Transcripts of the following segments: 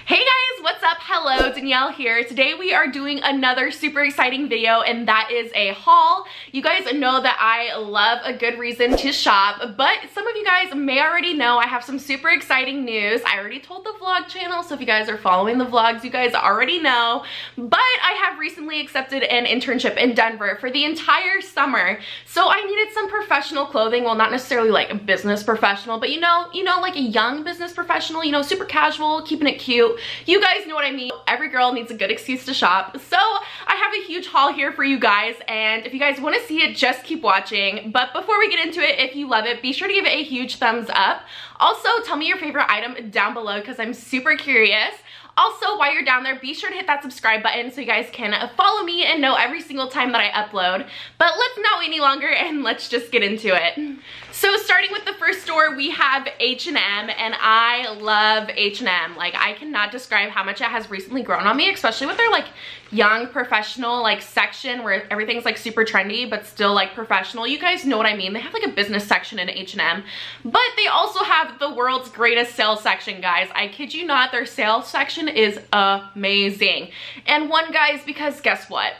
Hey guys, what's up? Hello, Danielle here. Today we are doing another super exciting video, and that is a haul. You guys know that I love a good reason to shop, but some of you guys may already know I have some super exciting news. I already told the vlog channel, so if you guys are following the vlogs, you guys already know, but I have recently accepted an internship in Denver for the entire summer, so I needed some professional clothing. Well, not necessarily like a business professional, but you know, like a young business professional, you know, super casual, keeping it cute. You guys know what I mean. Every girl needs a good excuse to shop. So I have a huge haul here for you guys, and if you guys want to see it, just keep watching. But before we get into it, if you love it, be sure to give it a huge thumbs up. Also, tell me your favorite item down below because I'm super curious. Also, while you're down there, be sure to hit that subscribe button so you guys can follow me and know every single time that I upload. But let's not wait any longer and let's just get into it. So starting with the first store, we have H&M, and I love H&M. Like, I cannot describe how much it has recently grown on me, especially with their like young professional like section where everything's like super trendy but still like professional. You guys know what I mean. They have like a business section in H&M, but they also have the world's greatest sales section, guys. I kid you not, their sales section is amazing. And one, guys, because guess what?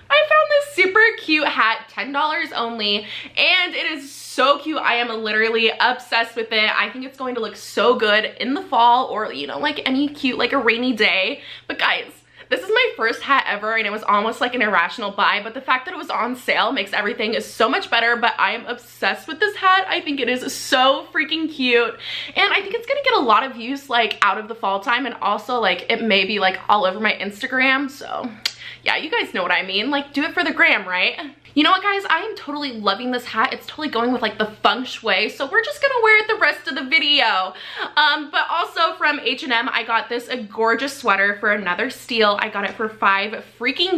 I found this super cute hat, $10 only, and it is so cute. I am literally obsessed with it. I think it's going to look so good in the fall, or you know, like any cute, like a rainy day. But guys, this is my first hat ever, and it was almost like an irrational buy, but the fact that it was on sale makes everything so much better. But I am obsessed with this hat. I think it is so freaking cute, and I think it's gonna get a lot of use like out of the fall time, and also like it may be like all over my Instagram. So yeah, you guys know what I mean. Like, do it for the gram, right? You know what, guys? I am totally loving this hat. It's totally going with like the feng shui, so we're just gonna wear it the rest of the video. But also from H&M, I got this a gorgeous sweater for another steal. I got it for $5 freaking.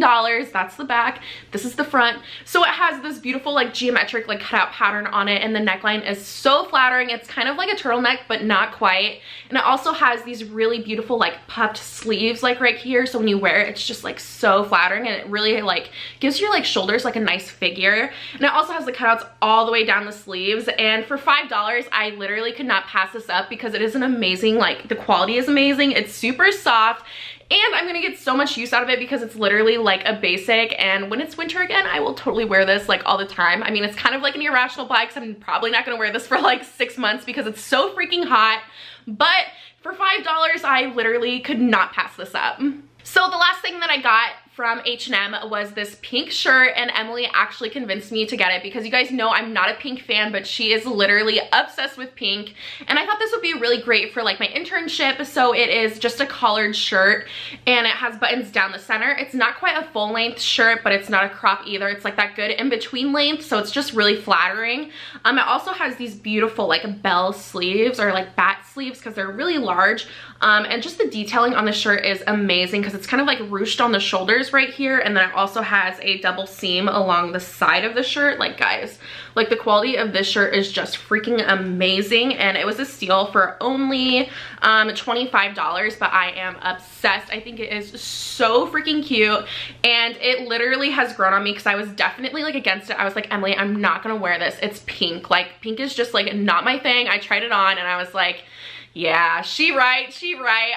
That's the back. This is the front. So it has this beautiful like geometric like cutout pattern on it, and the neckline is so flattering. It's kind of like a turtleneck, but not quite. And it also has these really beautiful like puffed sleeves like right here. So when you wear it, it's just like so flattering, and it really like gives your like shoulders like a nice figure. And it also has the cutouts all the way down the sleeves, and for $5 I literally could not pass this up because it is an amazing, like the quality is amazing. It's super soft, and I'm gonna get so much use out of it because it's literally like a basic, and when it's winter again, I will totally wear this like all the time. I mean, it's kind of like an irrational buy because I'm probably not gonna wear this for like 6 months because it's so freaking hot, but for $5 I literally could not pass this up. So the last thing that I got from H&M was this pink shirt, and Emily actually convinced me to get it because you guys know I'm not a pink fan, but she is literally obsessed with pink, and I thought this would be really great for like my internship. So it is just a collared shirt, and it has buttons down the center. It's not quite a full length shirt, but it's not a crop either. It's like that good in between length, so it's just really flattering. It also has these beautiful like bell sleeves, or like bat sleeves, because they're really large, and just the detailing on the shirt is amazing because it's kind of like ruched on the shoulders right here, and then it also has a double seam along the side of the shirt. Like, guys, like the quality of this shirt is just freaking amazing, and it was a steal for only $25, but I am obsessed. I think it is so freaking cute, and it literally has grown on me because I was definitely like against it. I was like, Emily, I'm not gonna wear this. It's pink. Like, pink is just like not my thing. I tried it on and I was like, yeah, she right,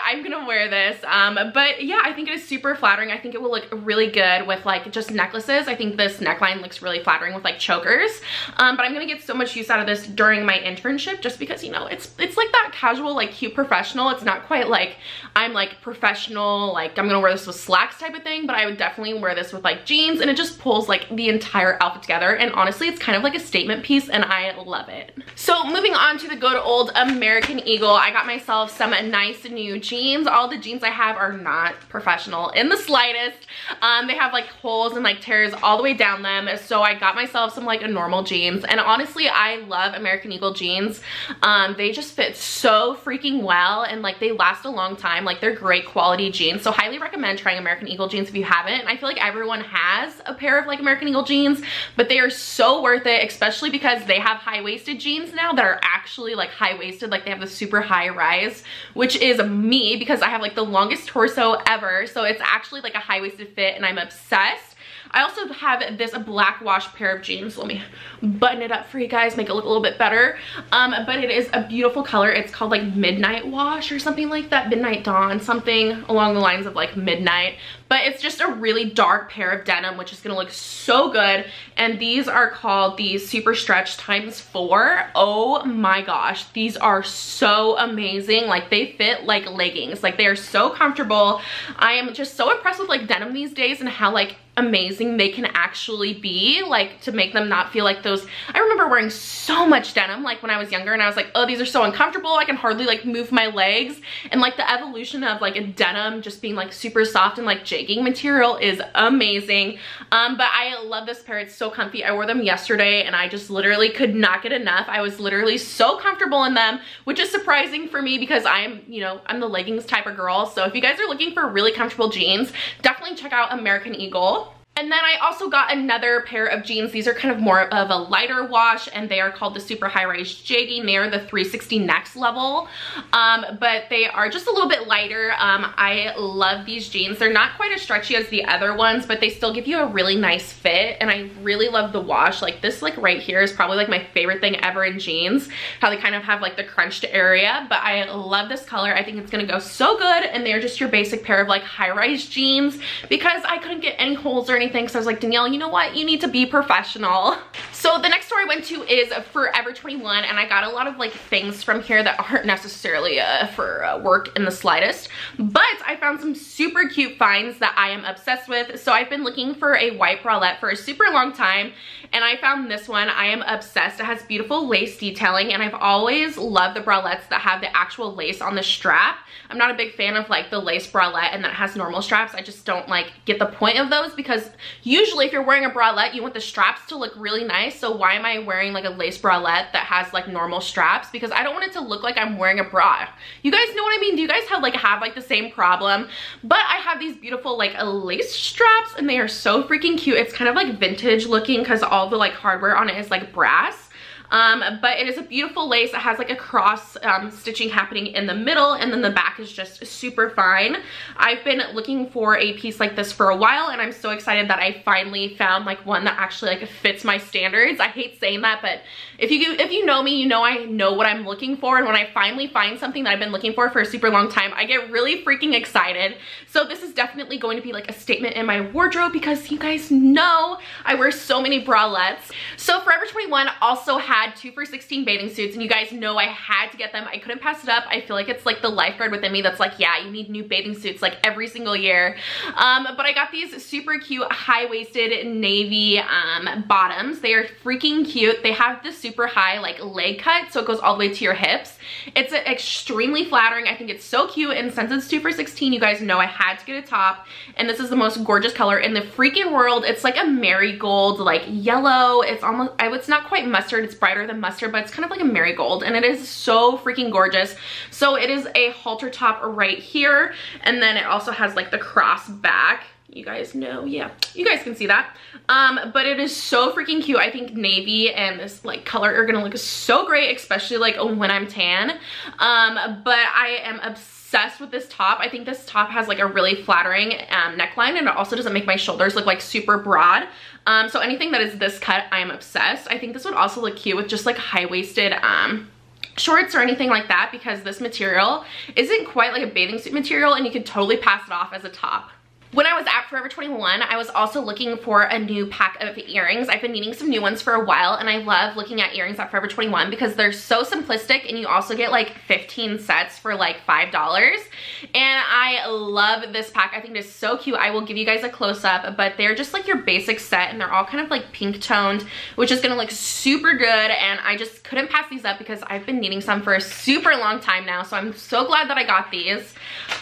I'm gonna wear this. But yeah, I think it is super flattering. I think it will look really good with like just necklaces. I think this neckline looks really flattering with like chokers. But I'm gonna get so much use out of this during my internship just because, you know, it's like that casual, like cute professional. It's not quite like I'm like professional, like I'm gonna wear this with slacks type of thing, but I would definitely wear this with like jeans, and it just pulls like the entire outfit together. And honestly, it's kind of like a statement piece, and I love it. So moving on to the good old American Eagle, I got myself some nice new jeans. All the jeans I have are not professional in the slightest. They have like holes and like tears all the way down them, so I got myself some like normal jeans, and honestly I love American Eagle jeans. They just fit so freaking well, and like they last a long time. Like, they're great quality jeans, so highly recommend trying American Eagle jeans if you haven't. And I feel like everyone has a pair of like American Eagle jeans, but they are so worth it, especially because they have high-waisted jeans now that are actually like high-waisted. Like, they have the super high rise, which is me because I have like the longest torso ever, so it's actually like a high-waisted fit, and I'm obsessed. I also have this black wash pair of jeans. Let me button it up for you guys, make it look a little bit better. But it is a beautiful color. It's called like Midnight Wash or something like that, Midnight Dawn, something along the lines of like midnight. But it's just a really dark pair of denim, which is gonna look so good. And these are called the Super Stretch ×4. Oh my gosh, these are so amazing. Like they fit like leggings. Like they are so comfortable. I am just so impressed with like denim these days and how like amazing they can actually be, like to make them not feel like those. I remember wearing so much denim like when I was younger and I was like, oh, these are so uncomfortable. I can hardly like move my legs. And like the evolution of like a denim just being like super soft and like jegging material is amazing. But I love this pair. It's so comfy. I wore them yesterday and I just literally could not get enough. I was literally so comfortable in them, which is surprising for me because I'm, you know, I'm the leggings type of girl. So if you guys are looking for really comfortable jeans, definitely check out American Eagle. And then I also got another pair of jeans. These are kind of more of a lighter wash and they are called the Super High Rise Jegging. They are the 360 next level, but they are just a little bit lighter. I love these jeans. They're not quite as stretchy as the other ones, but they still give you a really nice fit. And I really love the wash. Like this like right here is probably like my favorite thing ever in jeans, how they kind of have like the crunched area, but I love this color. I think it's gonna go so good. And they're just your basic pair of like high-rise jeans because I couldn't get any holes or anything, so I was like, Danielle, you know what, you need to be professional. So the next store I went to is Forever 21 and I got a lot of like things from here that aren't necessarily for work in the slightest, but I found some super cute finds that I am obsessed with. So I've been looking for a white bralette for a super long time and I found this one. I am obsessed. It has beautiful lace detailing and I've always loved the bralettes that have the actual lace on the strap. I'm not a big fan of like the lace bralette and that has normal straps. I just don't like get the point of those because usually if you're wearing a bralette, you want the straps to look really nice. So why am I wearing like a lace bralette that has like normal straps? Because I don't want it to look like I'm wearing a bra. You guys know what I mean? Do you guys have like the same problem? But I have these beautiful like lace straps and they are so freaking cute. It's kind of like vintage looking because all the like hardware on it is like brass. But it is a beautiful lace. It has like a cross stitching happening in the middle and then the back is just super fine. I've been looking for a piece like this for a while and I'm so excited that I finally found like one that actually like fits my standards. I hate saying that, but if you know me, you know I know what I'm looking for, and when I finally find something that I've been looking for a super long time, I get really freaking excited. So this is definitely going to be like a statement in my wardrobe because you guys know I wear so many bralettes. So Forever 21 also had 2 for $16 bathing suits and you guys know I had to get them. I couldn't pass it up. I feel like it's like the lifeguard within me that's like, yeah, you need new bathing suits like every single year. But I got these super cute high-waisted navy bottoms. They are freaking cute. They have this super high like leg cut so it goes all the way to your hips. It's extremely flattering. I think it's so cute, and since it's 2 for $16, you guys know I had to get a top, and this is the most gorgeous color in the freaking world. It's like a marigold like yellow. It's almost, it's not quite mustard, it's brighter than mustard, but it's kind of like a marigold and it is so freaking gorgeous. So it is a halter top right here, and then it also has like the cross back. You guys know, yeah, you guys can see that. But it is so freaking cute. I think navy and this like color are gonna look so great, especially like when I'm tan. But I am obsessed with this top. I think this top has like a really flattering neckline, and it also doesn't make my shoulders look like super broad. So anything that is this cut, I am obsessed. I think this would also look cute with just like high-waisted shorts or anything like that, because this material isn't quite like a bathing suit material and you could totally pass it off as a top. When I was at Forever 21, I was also looking for a new pack of earrings. I've been needing some new ones for a while, and I love looking at earrings at Forever 21 because they're so simplistic, and you also get like 15 sets for like $5. And I love this pack. I think it is so cute. I will give you guys a close-up, but they're just like your basic set, and they're all kind of like pink toned, which is gonna look super good. And I just couldn't pass these up because I've been needing some for a super long time now, so I'm so glad that I got these.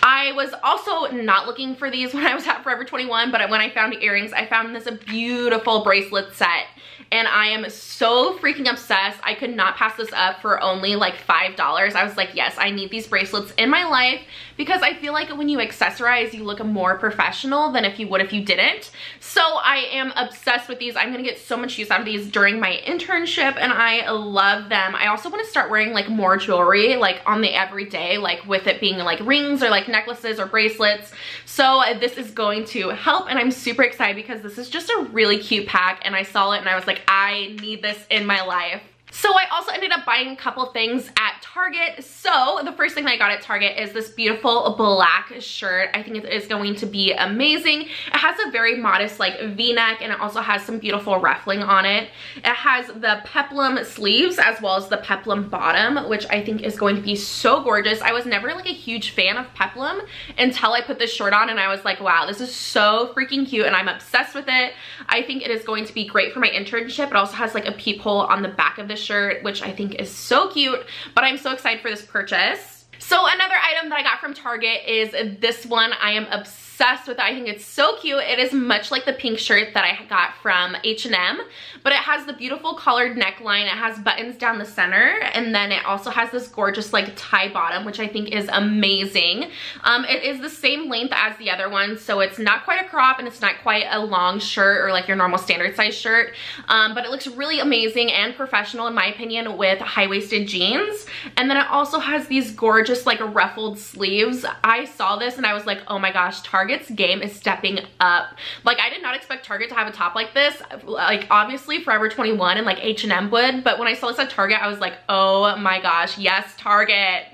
I was also not looking for these when I was at Forever 21, but when I found earrings, I found this beautiful bracelet set, and I am so freaking obsessed. I could not pass this up for only like $5. I was like, yes, I need these bracelets in my life because I feel like when you accessorize, you look more professional than if you would if you didn't. So I am obsessed with these. I'm gonna get so much use out of these during my internship, and I love them. I also want to start wearing like more jewelry, like on the everyday, like with it being like rings or like necklaces or bracelets. So this is going to help, and I'm super excited because this is just a really cute pack, and I saw it and I was like, I need this in my life. So I also ended up buying a couple things at Target. So the first thing I got at Target is this beautiful black shirt. I think it is going to be amazing. It has a very modest like V-neck, and it also has some beautiful ruffling on it. It has the peplum sleeves as well as the peplum bottom, which I think is going to be so gorgeous. I was never like a huge fan of peplum until I put this shirt on, and I was like, wow, this is so freaking cute, and I'm obsessed with it. I think it is going to be great for my internship. It also has like a peephole on the back of the shirt, which I think is so cute, but I'm so excited for this purchase. So another item that I got from Target is this one. I am obsessed with it. I think it's so cute. It is much like the pink shirt that I got from H&M, but it has the beautiful collared neckline. It has buttons down the center, and then it also has this gorgeous like tie bottom, which I think is amazing. It is the same length as the other one, so it's not quite a crop and it's not quite a long shirt or like your normal standard size shirt, but it looks really amazing and professional in my opinion with high-waisted jeans. And then it also has these gorgeous like ruffled sleeves. I saw this and I was like, oh my gosh, Target's game is stepping up. Like, I did not expect Target to have a top like this. Like, obviously Forever 21 and like H&M would, but when I saw this at Target, I was like, oh my gosh, yes, Target.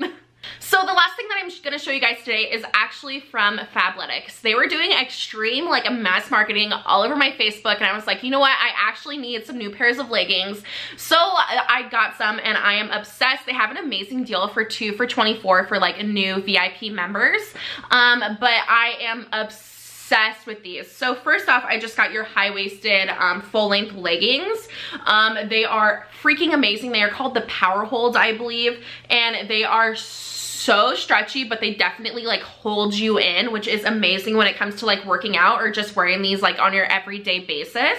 So the last thing that I'm gonna show you guys today is actually from Fabletics. They were doing extreme like mass marketing all over my Facebook, and I was like, you know what, I actually need some new pairs of leggings. So I got some and I am obsessed. They have an amazing deal for 2 for $24 for like new VIP members, but I am obsessed with these. So first off, I just got your high-waisted full-length leggings. They are freaking amazing. They are called the Power Hold, I believe, and they are so stretchy, but they definitely like hold you in, which is amazing when it comes to like working out or just wearing these like on your everyday basis.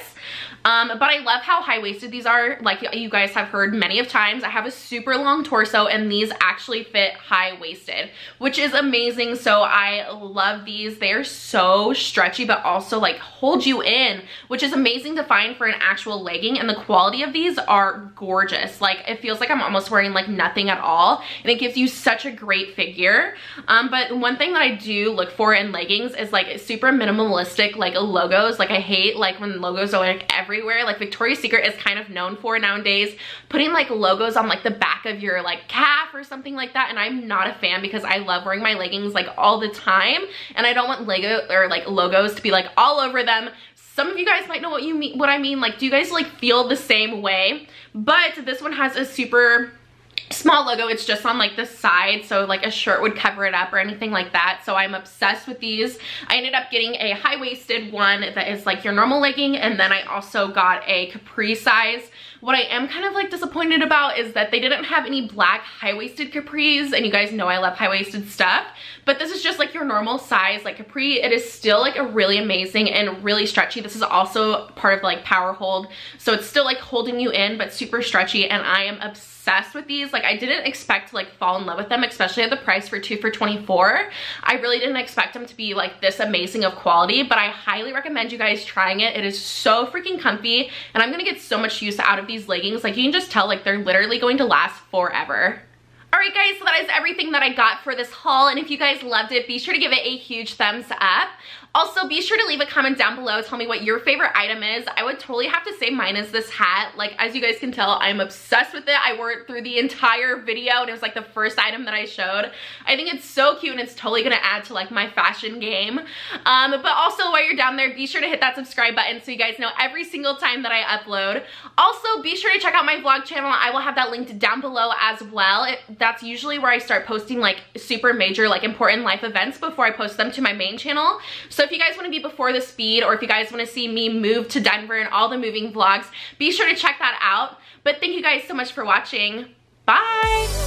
But I love how high-waisted these are. Like you guys have heard many of times, I have a super long torso and these actually fit high-waisted, which is amazing. So I love these. They are so stretchy, but also like hold you in, which is amazing to find for an actual legging. And the quality of these are gorgeous. Like, it feels like I'm almost wearing like nothing at all. And it gives you such a great figure. But one thing that I do look for in leggings is like super minimalistic like logos. Like, I hate like when logos are like everywhere. Like Victoria's Secret is kind of known for nowadays putting like logos on like the back of your like calf or something like that, and I'm not a fan because I love wearing my leggings like all the time, and I don't want Lego or like logos to be like all over them. Some of you guys might know what I mean. Like, do you guys like feel the same way? But this one has a super small logo. It's just on like the side, so like a shirt would cover it up or anything like that. So I'm obsessed with these. I ended up getting a high-waisted one that is like your normal legging, and then I also got a capri size. What I am kind of like disappointed about is that they didn't have any black high-waisted capris, and you guys know I love high-waisted stuff, but this is just like your normal size like capri. It is still like a really amazing and really stretchy. This is also part of like Power Hold, so it's still like holding you in but super stretchy, and I am obsessed with these. Like, I didn't expect to like fall in love with them, especially at the price for 2 for $24. I really didn't expect them to be like this amazing of quality, but I highly recommend you guys trying it. It is so freaking comfy, and I'm gonna get so much use out of these leggings. Like, you can just tell like they're literally going to last forever. Alright guys, so that is everything that I got for this haul, and if you guys loved it, be sure to give it a huge thumbs up. Also, be sure to leave a comment down below. Tell me what your favorite item is. I would totally have to say mine is this hat. Like, as you guys can tell, I'm obsessed with it. I wore it through the entire video, and it was like the first item that I showed. I think it's so cute, and it's totally gonna add to like my fashion game. But also, while you're down there, be sure to hit that subscribe button so you guys know every single time that I upload. Also, be sure to check out my vlog channel. I will have that linked down below as well. That's usually where I start posting like super major, like important life events before I post them to my main channel. So if you guys want to be before the speed, or if you guys want to see me move to Denver and all the moving vlogs, be sure to check that out. But thank you guys so much for watching. Bye!